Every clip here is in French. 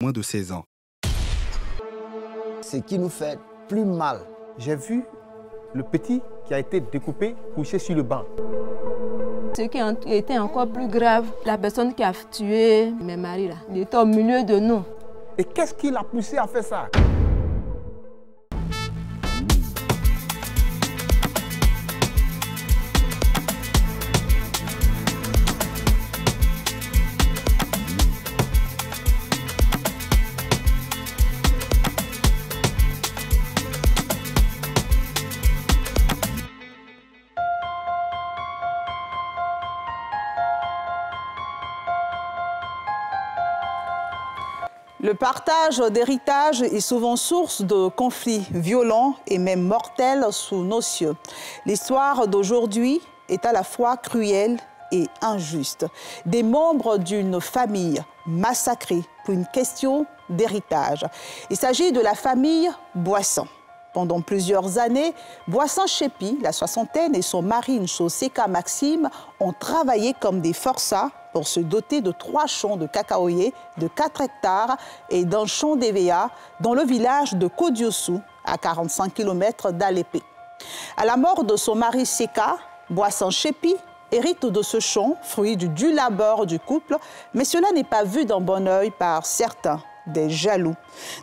moins de 16 ans. Ce qui nous fait plus mal. J'ai vu le petit qui a été découpé couché sur le banc. Ce qui était encore plus grave, la personne qui a tué mes maris, là, il était au milieu de nous. Et qu'est-ce qui l'a poussé à faire ça? Le partage d'héritage est souvent source de conflits violents et même mortels sous nos cieux. L'histoire d'aujourd'hui est à la fois cruelle et injuste. Des membres d'une famille massacrés pour une question d'héritage. Il s'agit de la famille Boissan. Pendant plusieurs années, Boissan Chepi, la soixantaine, et son mari Seka Maxime ont travaillé comme des forçats pour se doter de 3 champs de cacaoyers de 4 hectares et d'un champ d'EVA dans le village de Kodiossou, à 45 km d'Alépé. À la mort de son mari Seka, Boissan Chepi hérite de ce champ, fruit du dur labeur du couple, mais cela n'est pas vu d'un bon œil par certains, des jaloux.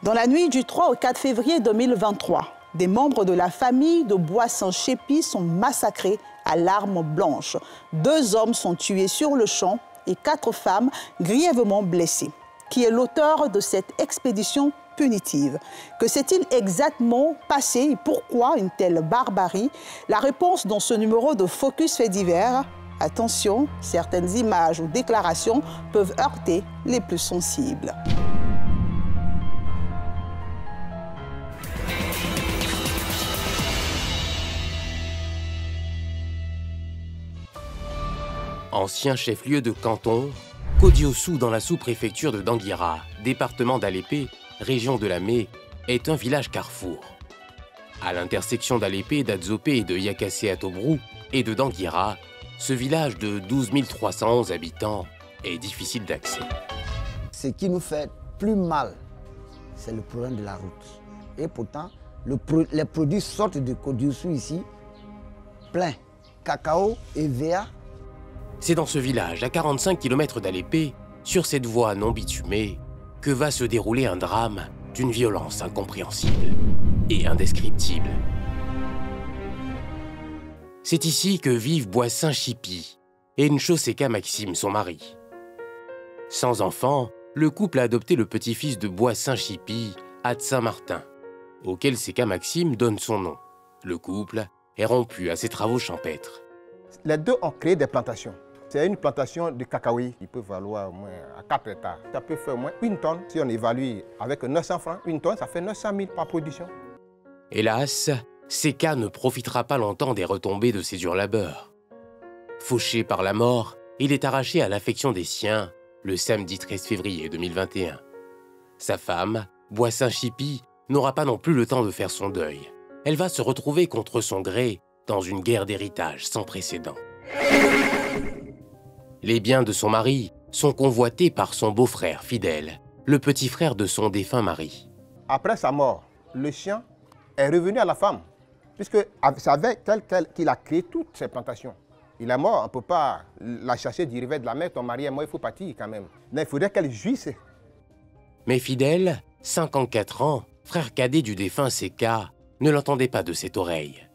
Dans la nuit du 3 au 4 février 2023, des membres de la famille de Boissan Chepi sont massacrés à l'arme blanche. 2 hommes sont tués sur le champ et 4 femmes grièvement blessées. Qui est l'auteur de cette expédition punitive? Que s'est-il exactement passé et pourquoi une telle barbarie? La réponse dans ce numéro de Focus Faits divers. Attention, certaines images ou déclarations peuvent heurter les plus sensibles. Ancien chef-lieu de canton, Kodiossou dans la sous-préfecture de Danguira, département d'Alépé, région de Lamé, est un village carrefour. À l'intersection d'Alépé, d'Adzopé et de Yakassé à Tobrou et de Danguira, ce village de 12 311 habitants est difficile d'accès. Ce qui nous fait plus mal, c'est le problème de la route. Et pourtant, les produits sortent de Kodiossou ici, plein. Cacao et VA. C'est dans ce village, à 45 km d'Alépé, sur cette voie non bitumée, que va se dérouler un drame d'une violence incompréhensible et indescriptible. C'est ici que vivent Boissan Chepi et Seka Maxime, son mari. Sans enfant, le couple a adopté le petit-fils de Boissan Chepi, Saint-Martin, auquel Seka Maxime donne son nom. Le couple est rompu à ses travaux champêtres. Les deux ont créé des plantations. C'est une plantation de cacaoyers qui peut valoir au moins à 4 hectares. Ça peut faire au moins 1 tonne. Si on évalue avec 900 francs, 1 tonne, ça fait 900 000 par production. Hélas, Seka ne profitera pas longtemps des retombées de ses durs labeurs. Fauché par la mort, il est arraché à l'affection des siens le samedi 13 février 2021. Sa femme, Boissan Chepi, n'aura pas non plus le temps de faire son deuil. Elle va se retrouver contre son gré dans une guerre d'héritage sans précédent. Les biens de son mari sont convoités par son beau-frère fidèle, le petit frère de son défunt mari. Après sa mort, le chien est revenu à la femme, puisque c'est avec elle qu'il a créé toutes ces plantations. Il est mort, on ne peut pas la chasser du revers de la mer, ton mari est mort, il faut partir quand même. Mais il faudrait qu'elle jouisse. Mais fidèle, 54 ans, frère cadet du défunt Seka, ne l'entendait pas de cette oreille.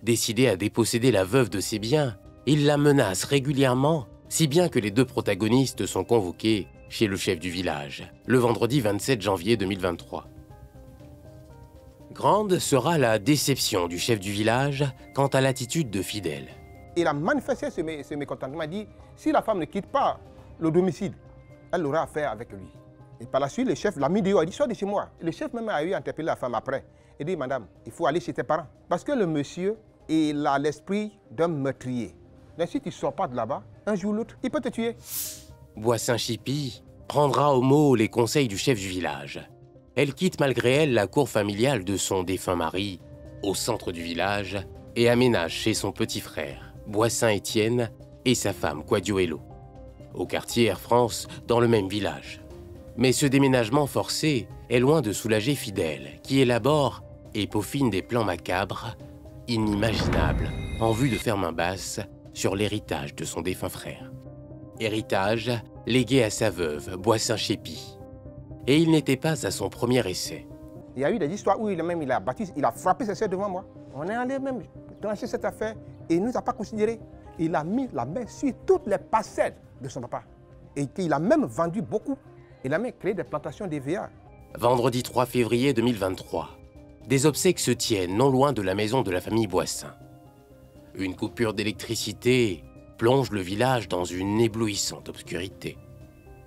Décidé à déposséder la veuve de ses biens, il la menace régulièrement, si bien que les 2 protagonistes sont convoqués chez le chef du village, le vendredi 27 janvier 2023. Grande sera la déception du chef du village quant à l'attitude de Fidèle. Il a manifesté ce mécontentement, il a dit, si la femme ne quitte pas le domicile, elle aura affaire avec lui. Et par la suite, le chef l'a mis dehors, il dit, sors de chez moi. Le chef même a eu interpellé la femme après. Il dit, madame, il faut aller chez tes parents. Parce que le monsieur, il a l'esprit d'un meurtrier. Donc si tu ne sors pas de là-bas, un jour ou l'autre, il peut te tuer. Boissan Chepi prendra au mot les conseils du chef du village. Elle quitte malgré elle la cour familiale de son défunt mari, au centre du village, et aménage chez son petit frère, Boissan Étienne, et sa femme Quadioello, au quartier Air France, dans le même village. Mais ce déménagement forcé est loin de soulager Fidèle, qui élabore et peaufine des plans macabres, inimaginables, en vue de faire main basse sur l'héritage de son défunt frère. Héritage légué à sa veuve, Boissin-Chépy. Et il n'était pas à son premier essai. Il y a eu des histoires où il a frappé ses sœurs devant moi. On est allé même trancher cette affaire et il ne nous a pas considérés. Il a mis la main sur toutes les parcelles de son papa. Et il a même vendu beaucoup. Il a même créé des plantations d'EVA. Vendredi 3 février 2023, des obsèques se tiennent non loin de la maison de la famille Boissin. Une coupure d'électricité plonge le village dans une éblouissante obscurité.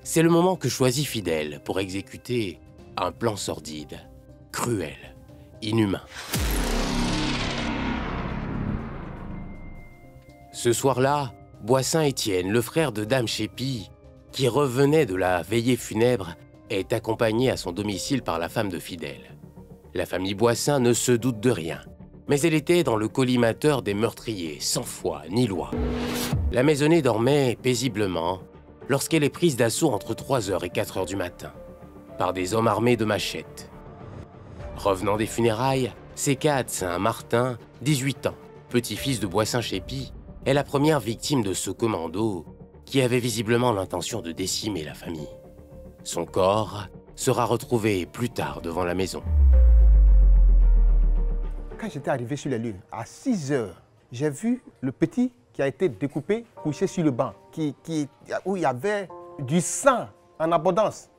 C'est le moment que choisit Fidèle pour exécuter un plan sordide, cruel, inhumain. Ce soir-là, Boissin-Étienne, le frère de Dame Chépy, qui revenait de la veillée funèbre, est accompagné à son domicile par la femme de Fidèle. La famille Boissin ne se doute de rien, mais elle était dans le collimateur des meurtriers, sans foi ni loi. La maisonnée dormait paisiblement lorsqu'elle est prise d'assaut entre 3h et 4h du matin, par des hommes armés de machettes. Revenant des funérailles, Sécade Saint-Martin, 18 ans, petit-fils de Boissin-Chépy, est la première victime de ce commando qui avait visiblement l'intention de décimer la famille. Son corps sera retrouvé plus tard devant la maison. Quand j'étais arrivé sur les lieux, à 6h, j'ai vu le petit qui a été découpé, couché sur le banc, où il y avait du sang en abondance.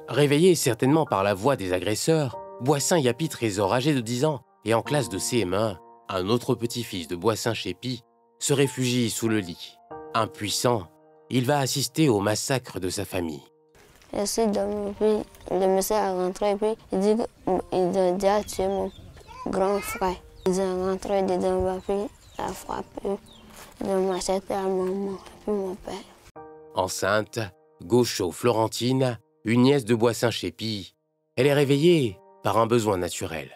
Réveillé certainement par la voix des agresseurs, Boissin-Yapi Trésor, âgé de 10 ans et en classe de CM1, un autre petit-fils de Boissin-Chépy, se réfugie sous le lit. Impuissant, il va assister au massacre de sa famille. Je suis dormi, puis le monsieur est rentré, puis il dit qu'il a déjà tué mon grand frère. Il est rentré dedans, puis il a frappé de machette à maman, puis mon père. Enceinte, Gaucho Florentine, une nièce de Boissin-Chépy, elle est réveillée par un besoin naturel.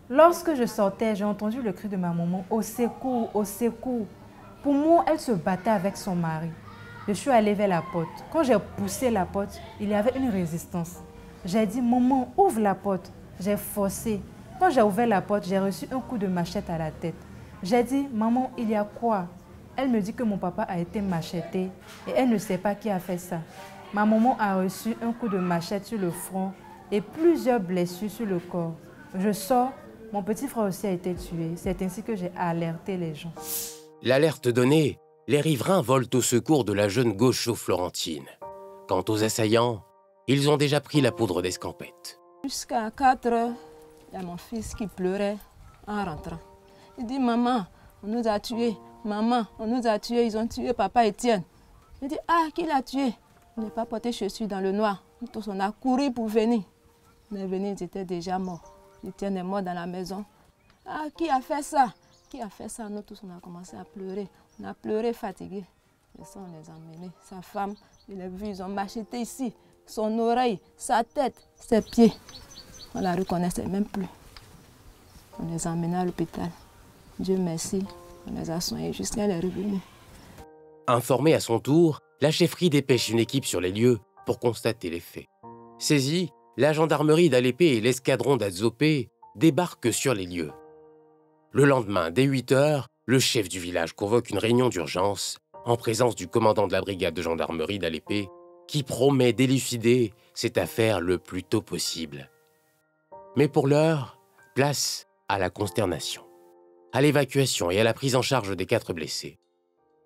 Lorsque je sortais, j'ai entendu le cri de ma maman « Au secours, au secours ». Pour moi, elle se battait avec son mari. Je suis allée vers la porte. Quand j'ai poussé la porte, il y avait une résistance. J'ai dit « Maman, ouvre la porte ». J'ai forcé. Quand j'ai ouvert la porte, j'ai reçu un coup de machette à la tête. J'ai dit « Maman, il y a quoi ?» Elle me dit que mon papa a été macheté et elle ne sait pas qui a fait ça. Ma maman a reçu un coup de machette sur le front et plusieurs blessures sur le corps. Je sors. Mon petit frère aussi a été tué. C'est ainsi que j'ai alerté les gens. L'alerte donnée, les riverains volent au secours de la jeune Gaucho Florentine. Quant aux assaillants, ils ont déjà pris la poudre d'escampette. Jusqu'à 4h, il y a mon fils qui pleurait en rentrant. Il dit « Maman, on nous a tués. Maman, on nous a tués. Ils ont tué papa Étienne. » Il dit « Ah, qui l'a tué ?» Il n'est pas porté chaussures dans le noir. Nous tous, on a couru pour venir. On est venu, ils étaient déjà morts. Étienne est mort dans la maison. Ah, qui a fait ça? Qui a fait ça? Nous tous, on a commencé à pleurer. On a pleuré fatigué. Et ça, on les a emmenés. Sa femme, il a vu, ils ont macheté ici. Son oreille, sa tête, ses pieds. On ne la reconnaissait même plus. On les a emmenés à l'hôpital. Dieu merci, on les a soignés jusqu'à elle est revenue. Informée à son tour, la chefferie dépêche une équipe sur les lieux pour constater les faits. Saisie, la gendarmerie d'Alépé et l'escadron d'Adzopé débarquent sur les lieux. Le lendemain, dès 8h, le chef du village convoque une réunion d'urgence en présence du commandant de la brigade de gendarmerie d'Alépé qui promet d'élucider cette affaire le plus tôt possible. Mais pour l'heure, place à la consternation, à l'évacuation et à la prise en charge des 4 blessés.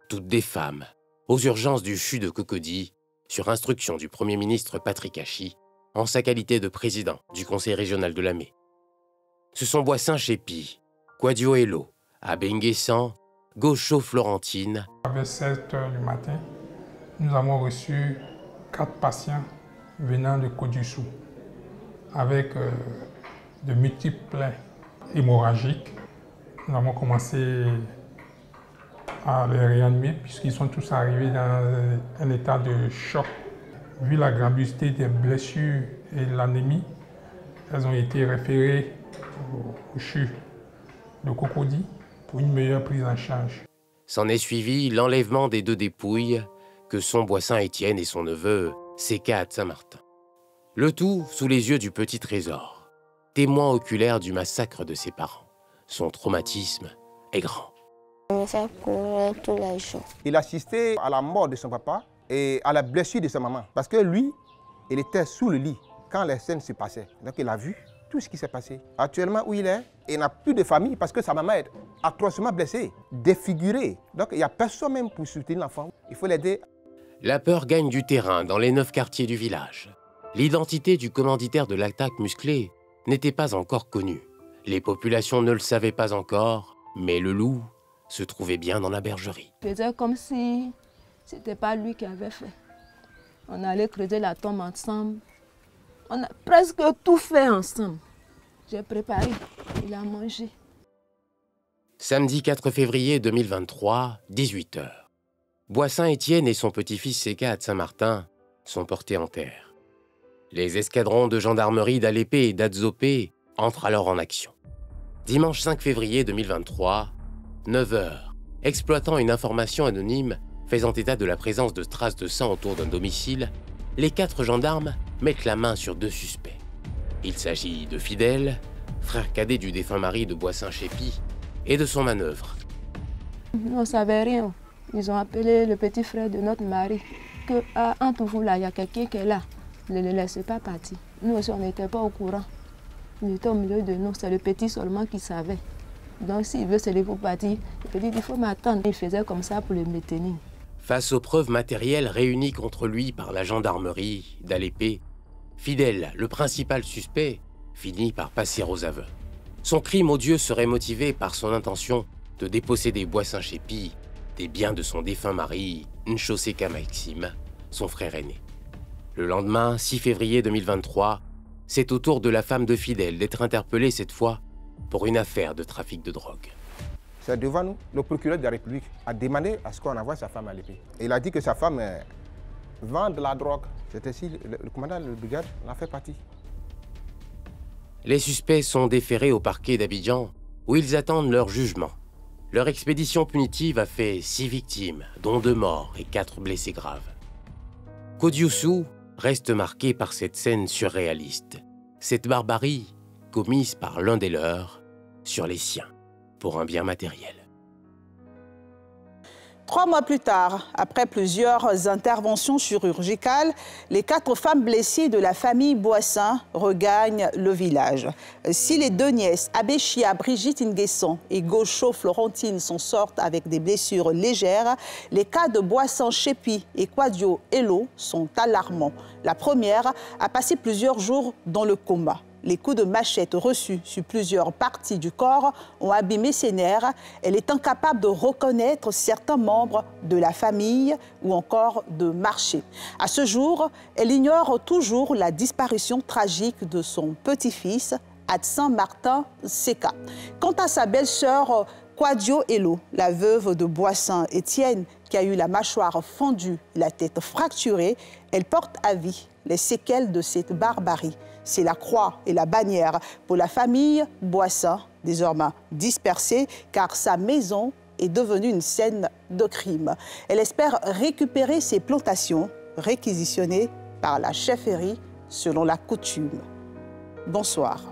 Toutes des femmes, aux urgences du CHU de Cocody, sur instruction du Premier ministre Patrick Hachi, en sa qualité de président du Conseil régional de Lamé. Ce sont Boissin-Chépy, Kouadioelo, Abenguessan, Gaucho Florentine. Vers 7h du matin, nous avons reçu 4 patients venant de Côte-du-Sou avec de multiples plaies hémorragiques. Nous avons commencé à les réanimer puisqu'ils sont tous arrivés dans un état de choc. Vu la gravité des blessures et l'anémie, elles ont été référées au CHU de Cocody pour une meilleure prise en charge. S'en est suivi l'enlèvement des 2 dépouilles que sont Boissin-Étienne et son neveu Séka de Saint-Martin. Le tout sous les yeux du petit Trésor, témoin oculaire du massacre de ses parents. Son traumatisme est grand. Il me fait pleurer tous les jours. Il assistait à la mort de son papa et à la blessure de sa maman. Parce que lui, il était sous le lit quand les scènes se passaient. Donc il a vu tout ce qui s'est passé. Actuellement où il est, il n'a plus de famille parce que sa maman est atrocement blessée, défigurée. Donc il n'y a personne même pour soutenir l'enfant. Il faut l'aider. La peur gagne du terrain dans les 9 quartiers du village. L'identité du commanditaire de l'attaque musclée n'était pas encore connue. Les populations ne le savaient pas encore, mais le loup se trouvait bien dans la bergerie. Il faisait comme si ce n'était pas lui qui avait fait. On allait creuser la tombe ensemble. On a presque tout fait ensemble. J'ai préparé, il a mangé. Samedi 4 février 2023, 18h. Boissin Étienne et son petit-fils Séka de Saint-Martin sont portés en terre. Les escadrons de gendarmerie d'Alépé et d'Adzopé entrent alors en action. Dimanche 5 février 2023, 9h, exploitant une information anonyme faisant état de la présence de traces de sang autour d'un domicile, les 4 gendarmes mettent la main sur 2 suspects. Il s'agit de Fidèle, frère cadet du défunt mari de Boissin-Chépi, et de son manœuvre. On ne savait rien. Ils ont appelé le petit frère de notre mari, que entre vous là, il y a quelqu'un qui est là. Ne le laissez pas partir. Nous aussi, on n'était pas au courant. Il était au milieu de nous, c'est le petit seulement qui savait. Donc s'il veut se lever pour partir, le petit dit, il faut m'attendre. Il faisait comme ça pour le maintenir. Face aux preuves matérielles réunies contre lui par la gendarmerie d'Alépé, Fidèle, le principal suspect, finit par passer aux aveux. Son crime odieux serait motivé par son intention de déposséder Boissin-Chépi des biens de son défunt mari, Nchoseka Maxime, son frère aîné. Le lendemain, 6 février 2023, c'est au tour de la femme de Fidèle d'être interpellée cette fois pour une affaire de trafic de drogue. C'est devant nous, le procureur de la République a demandé à ce qu'on envoie sa femme à l'épée. Il a dit que sa femme vend de la drogue. C'est ainsi, le commandant de la brigade en a fait partie. Les suspects sont déférés au parquet d'Abidjan où ils attendent leur jugement. Leur expédition punitive a fait 6 victimes, dont 2 morts et 4 blessés graves. Kodioussou reste marqué par cette scène surréaliste, cette barbarie commise par l'un des leurs sur les siens, pour un bien matériel. 3 mois plus tard, après plusieurs interventions chirurgicales, les 4 femmes blessées de la famille Boissin regagnent le village. Si les 2 nièces, Abéchia, Brigitte Nguesson et Gaucho Florentine s'en sortent avec des blessures légères, les cas de Boissin-Chépi et Quadio Hello sont alarmants. La première a passé plusieurs jours dans le coma. Les coups de machette reçus sur plusieurs parties du corps ont abîmé ses nerfs. Elle est incapable de reconnaître certains membres de la famille ou encore de marcher. À ce jour, elle ignore toujours la disparition tragique de son petit-fils, Adsan Martin Séka. Quant à sa belle-sœur, Quadio Hello, la veuve de Boissin Étienne, qui a eu la mâchoire fendue et la tête fracturée, elle porte à vie les séquelles de cette barbarie. C'est la croix et la bannière pour la famille Boissin, désormais dispersée, car sa maison est devenue une scène de crime. Elle espère récupérer ses plantations réquisitionnées par la chefferie selon la coutume. Bonsoir.